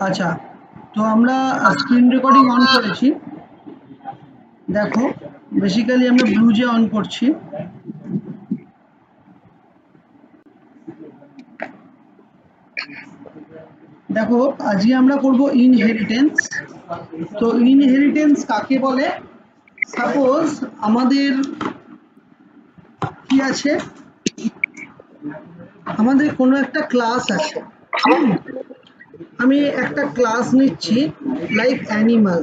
আচ্ছা, তো আমরা স্ক্রিন রেকর্ডিং অন করেছি। দেখো, বেসিক্যালি আমরা ব্লুজে অন করছি। দেখো, আজকে আমরা করব ইনহেরিটেন্স। তো ইনহেরিটেন্স কাকে বলে? সাপোজ আমাদের কি আছে, আমাদের কোনো একটা ক্লাস আছে। আমি একটা ক্লাস নিচ্ছি, লাইক অ্যানিমাল।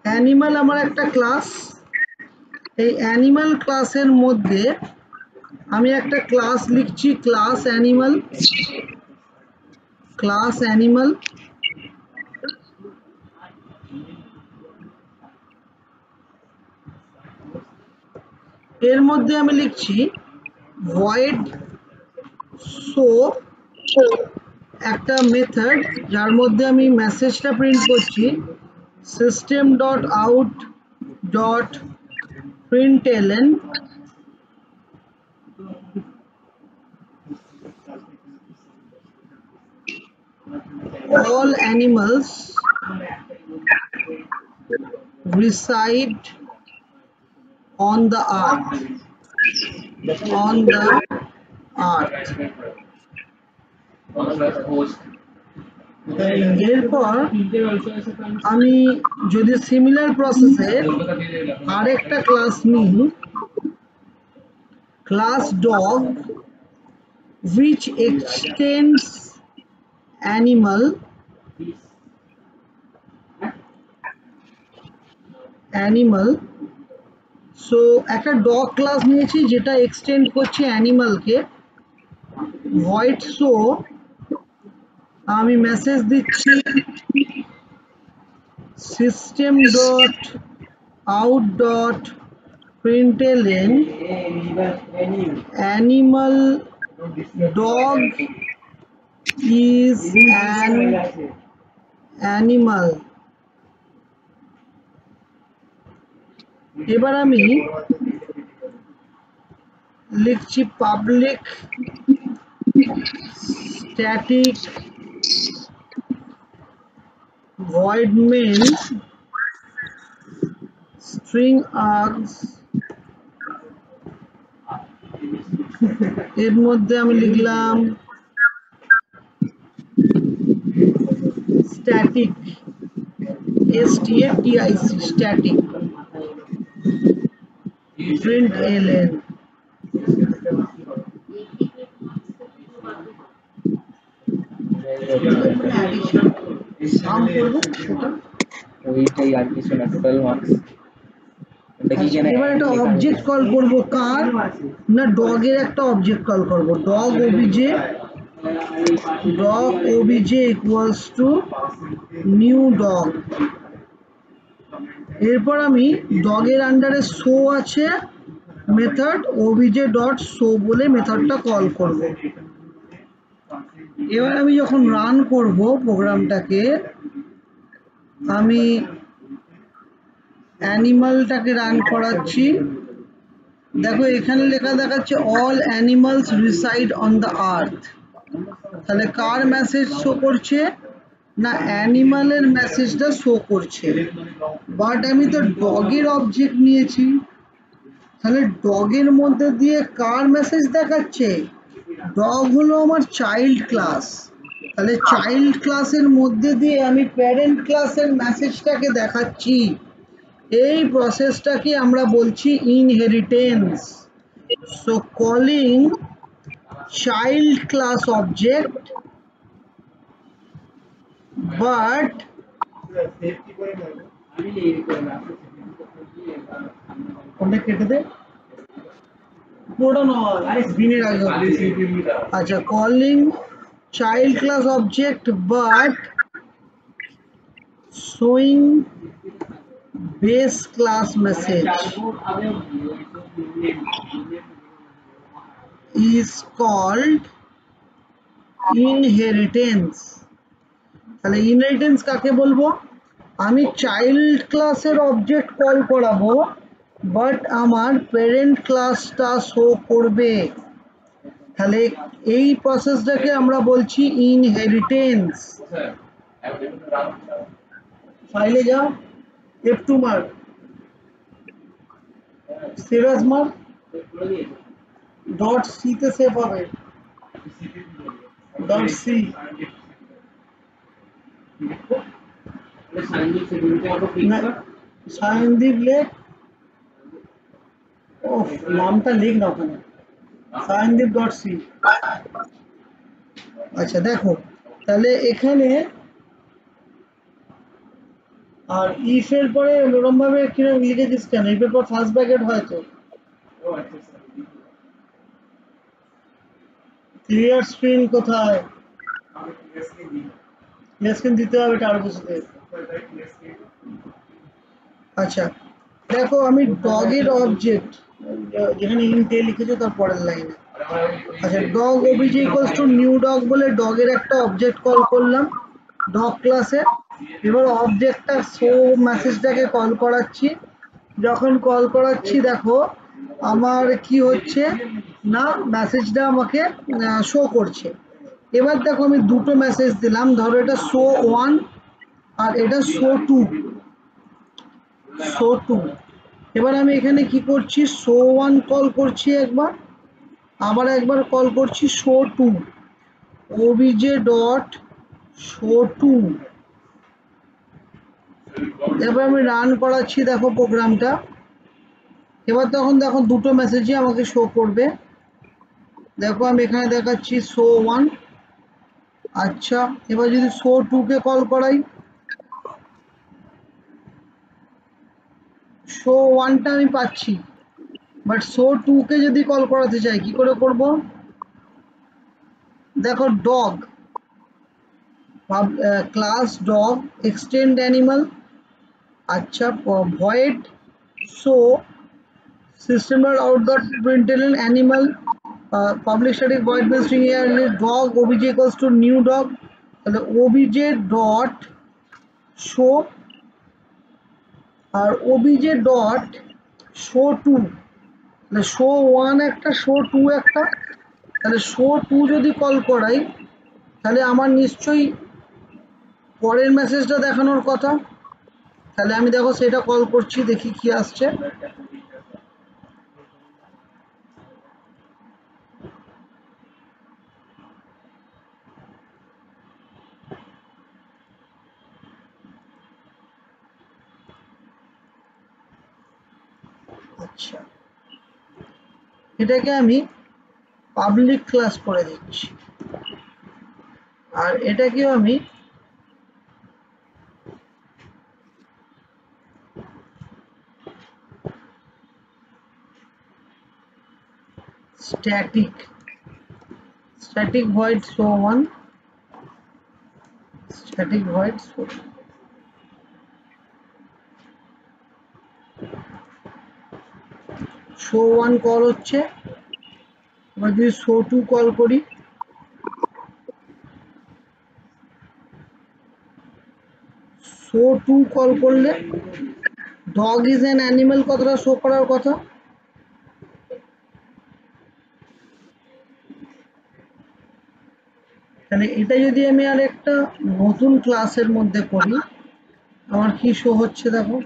অ্যানিমাল আমার একটা ক্লাস। এই অ্যানিমাল ক্লাসের মধ্যে আমি একটা ক্লাস লিখছি, ক্লাস অ্যানিমাল। ক্লাস অ্যানিমাল এর মধ্যে আমি লিখছি void show, একটা মেথড যার মধ্যে আমি মেসেজটা প্রিন্ট করছি system.out.println all animals reside on the earth, on the earth। এরপর আমি যদি সিমিলার প্রসেসে আরেকটা ক্লাস নিই, class dog, which extends animal so একটা ডগ ক্লাস নিয়েছি যেটা এক্সটেন্ড করছে অ্যানিমালকে। void show আমি মেসেজ দিচ্ছি system.out.println animal dog is an animal। এবার আমি লিখছি public static void main string args, এর মধ্যে আমি লিখলাম স্ট্যাটিক, static, স্ট্যাটিক println সাম করবো সেটা। ওইটাই আর কিছু না, টোটাল মার্কস। এবার একটা অবজেক্ট কল করব, কার না ডগের একটা অবজেক্ট কল করব, dog obj equals to new dog. এরপর আমি ডগের আন্ডারে শো আছে মেথড ওবিজে ডট শো বলে মেথডটা কল করব। এবার আমি যখন রান করব প্রোগ্রামটাকে, আমি অ্যানিমালটাকে রান করাচ্ছি। দেখো এখানে লেখা দেখাচ্ছে all animals reside on the earth. তাহলে কার মেসেজ শো করছে না অ্যানিমালের মেসেজটা শো করছে, বাট আমি তো ডগের অবজেক্ট নিয়েছি, তাহলে ডগের মধ্যে দিয়ে কার মেসেজ দেখাচ্ছে? ডগ হলো আমার চাইল্ড ক্লাস, তাহলে চাইল্ড ক্লাসের মধ্যে দিয়ে আমি প্যারেন্ট ক্লাসের মেসেজটাকে দেখাচ্ছি। এই প্রসেসটাকে আমরা বলছি inheritance. So calling child class object but কোনটা কেটে দে, পুরোটা নয়, দিনের আগে। আচ্ছা, calling child class object but showing base class message is called inheritance। তাহলে ইনহেরিটেন্স কাকে বলবো? আমি চাইল্ড ক্লাসের অবজেক্ট কল করাবো, বাট আমার প্যারেন্ট ক্লাসটা শো করবে। তাহলে এই প্রসেসটাকে আমরা বলছি ইনহেরিটেন্স। ফাইলে যাও, F2 mark, save as mark, dot C তে সেভ হবে, ডট সি। সায়নদীপ লেখ, ও নামটা লিখ না ওখানে, সায়নদীপ ডট সি। আচ্ছা দেখো, তাহলে এখানে আর ইফ এর পরে এরকম ভাবে কিরকম লিখেছিস কেন? ইফ এর পর ফার্স্ট ব্র্যাকেট হয় তো। ক্লিয়ার স্ক্রিন কোথায়? ক্লিয়ার স্ক্রিন দিতে হবে টার্বোসিতে। আচ্ছা দেখো, আমি ডগের অবজেক্ট যেখানে ইন্টে লিখেছো তার পরের লাইনে, আচ্ছা dog obj equals to new dog বলে ডগের একটা অবজেক্ট কল করলাম ডগ ক্লাসে। এবার অবজেক্টটা শো মেসেজটাকে কল করাচ্ছি। যখন কল করাচ্ছি দেখো আমার কি হচ্ছে না, মেসেজটা আমাকে শো করছে। এবার দেখো আমি দুটো মেসেজ দিলাম, ধরো এটা শো 1 আর এটা শো 2, শো 2। এবার আমি এখানে কি করছি, শো 1 কল করছি একবার, আবার একবার কল করছি শো 2, ওবিজে ডট শো 2। এবার আমি রান করাচ্ছি, দেখো প্রোগ্রামটা। এবার তখন দেখো দুটো মেসেজই আমাকে শো করবে। দেখো আমি এখানে দেখাচ্ছি শো 1। আচ্ছা এবার যদি শো 2 কে কল করাই, শো 1টা আমি পাচ্ছি, বাট শো 2 কে যদি কল করাতে চাই কি করে করব? দেখো dog class dog extend animal, আচ্ছা void show system dot out dot println animal public static void main string এর dog obj equals to new dog. তাহলে ওবিজে ডট শো আর ওবিজে ডট শো 2, তাহলে শো 1 একটা, show 2 একটা। তাহলে show 2 যদি call করাই তাহলে আমার নিশ্চয়ই পরের মেসেজটা দেখানোর কথা। তাহলে আমি দেখো সেটা কল করছি, দেখি কি আসছে। আচ্ছা এটাকে আমি পাবলিক ক্লাস করে দিচ্ছি, আর এটাকেও আমি static void show 1, static void show. Show 1 call হচ্ছে, এবার যদি শো 2 কল করি, শো 2 কল করলে ডগ ইজ অ্যান অ্যানিমাল কথাটা শো করার কথা। তাহলে এটা যদি আমি আর একটা নতুন ক্লাসের মধ্যে করি, আমার কি শো হচ্ছে দেখো,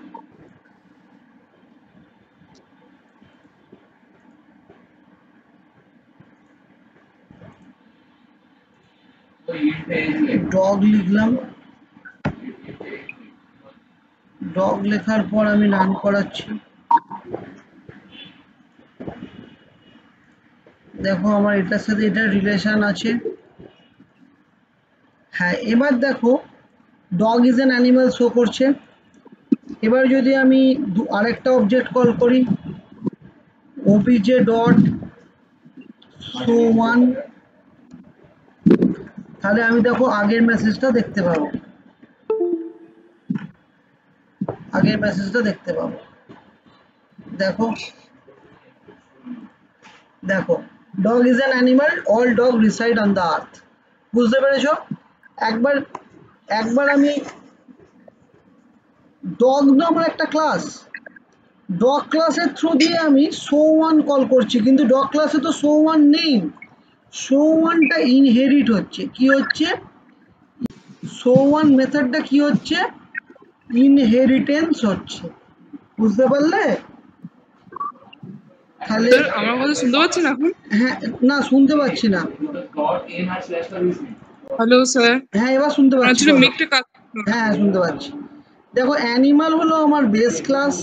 ডগ লিখলাম, ডগ লেখার পর আমি রান করাচ্ছি, দেখো আমার এটার সাথে এটার রিলেশন আছে। হ্যাঁ এবার দেখো dog is an animal show করছে। এবার যদি আমি আরেকটা অবজেক্ট কল করি ওবিজে ডট শো 1, তাহলে আমি দেখো আগের মেসেজটা দেখতে পাবো, আগের মেসেজটা দেখতে পাবো। দেখো দেখো dog is an animal, all dog reside on the earth. বুঝতে পেরেছো? একবার একবার আমি ডগ নামের একটা ক্লাস, ডগ ক্লাসের থ্রু দিয়ে আমি শো 1 কল করছি, কিন্তু ডগ ক্লাসে তো শো 1 নেই। শো ওয়ানটা ইনহেরিট হচ্ছে, কি হচ্ছে, শো ওয়ান মেথডটা কি হচ্ছে, ইনহেরিটেন্স হচ্ছে, বুঝতে পারলে? তাহলে স্যার আমার কথা শুনতে পাচ্ছেন এখন? হ্যাঁ, না শুনতে পাচ্ছি না। হ্যালো স্যার, হ্যাঁ এবার শুনতে পাচ্ছি, অ্যাকচুয়ালি বলো। মিকটা কাজ করছিল না। হ্যাঁ শুনতে পাচ্ছি। দেখো অ্যানিমাল হলো আমার বেস ক্লাস,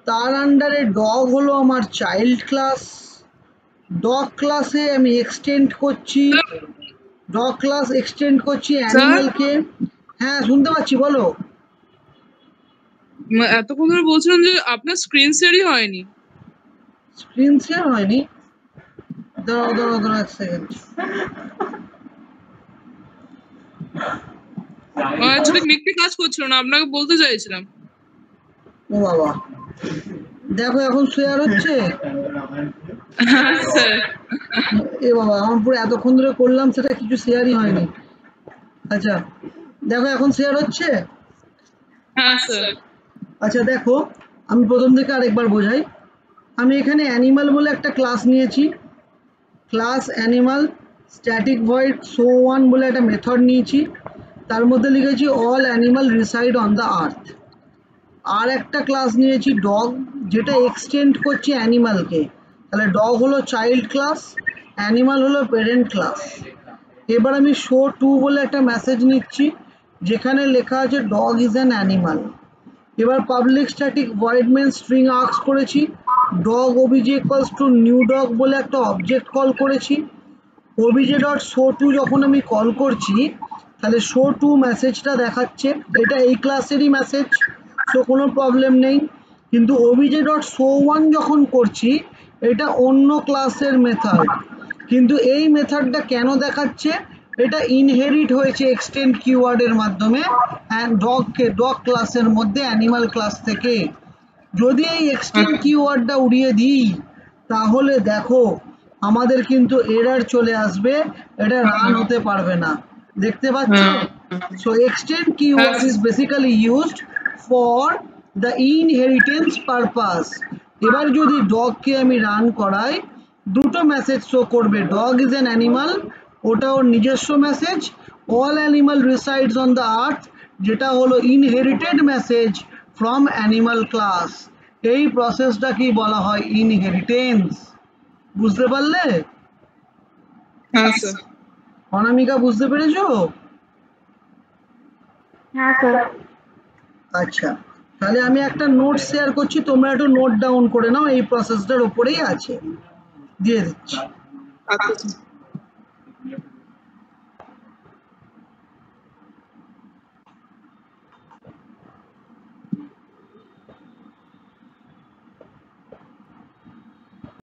তার আন্ডারে ডগ হলো আমার চাইল্ড ক্লাস, ডগ ক্লাসে আমি এক্সটেন্ড করছি, ডগ ক্লাস এক্সটেন্ড করছি স্যার অ্যানিমালকে। হ্যাঁ শুনতে পাচ্ছি, বলো। এতক্ষণ ধরে বলছিলাম যে আপনার স্ক্রিন শেয়ারই হয়নি। স্ক্রিন শেয়ার হয়নি? দাঁড়াও দাঁড়াও দাঁড়াও এক সেকেন্ড। অ্যাকচুয়ালি মিকটা কাজ করছিল না, আপনাকে বলতে চাইছিলাম। ও বাবা, দেখো এখন শেয়ার হচ্ছে। হ্যাঁ স্যার। এ বাবা, আমার পুরো এতক্ষণ ধরে করলাম সেটা কিছু শেয়ারই হয়নি। আচ্ছা দেখো এখন শেয়ার হচ্ছে। হ্যাঁ স্যার। আচ্ছা দেখো, আমি প্রথম থেকে আরেকবার বোঝাই। আমি এখানে অ্যানিমাল বলে একটা ক্লাস নিয়েছি, class animal, static void show one বলে একটা মেথড নিয়েছি, তার মধ্যে লিখেছি all animal reside on the earth. আর একটা ক্লাস নিয়েছি ডগ, যেটা এক্সটেন্ড করছে অ্যানিমালকে, তাহলে ডগ হলো চাইল্ড ক্লাস, অ্যানিমাল হলো প্যারেন্ট ক্লাস। এবার আমি শো টু বলে একটা মেসেজ নিচ্ছি, যেখানে লেখা আছে ডগ ইজ অ্যান অ্যানিমাল। এবার public static void main string ask করেছি, dog obj equals to new dog বলে একটা অবজেক্ট কল করেছি। ওবিজে ডট শো টু যখন আমি কল করছি, তাহলে শো টু মেসেজটা দেখাচ্ছে, এটা এই ক্লাসেরই মেসেজ, সো কোনো প্রবলেম নেই। কিন্তু ওবিজে ডট শো ওয়ান যখন করছি, এটা অন্য ক্লাসের মেথড, কিন্তু এই মেথডটা কেন দেখাচ্ছে, এটা ইনহেরিট হয়েছে এক্সটেন্ড কিওয়ার্ডের মাধ্যমে ডগ ক্লাসের মধ্যে অ্যানিমাল ক্লাস থেকে। যদি এই এক্সটেন্ড কিওয়ার্ডটা উড়িয়ে দিই, তাহলে দেখো আমাদের কিন্তু এরর চলে আসবে, এটা রান হতে পারবে না, দেখতে পাচ্ছ? So extend keyword is basically used for the inheritance purpose. এবার যদি ডগকে আমি রান করাই, দুটো মেসেজ শো করবে, ডগ ইজ অ্যান অ্যানিমাল, ওটা ওর নিজস্ব message, all animal resides on the আর্থ, যেটা হলো inherited message from animal class. এই প্রসেসটা কি বলা হয়, ইনহেরিটেন্স। বুঝতে পারলে? হ্যাঁ স্যার। অনামিকা বুঝতে পেরেছো? হ্যাঁ স্যার। আচ্ছা, তাহলে আমি একটা নোট শেয়ার করছি, তোমরা একটু নোট ডাউন করে নাও, এই প্রসেসটার উপরেই আছে, দিয়ে দিচ্ছি। আচ্ছা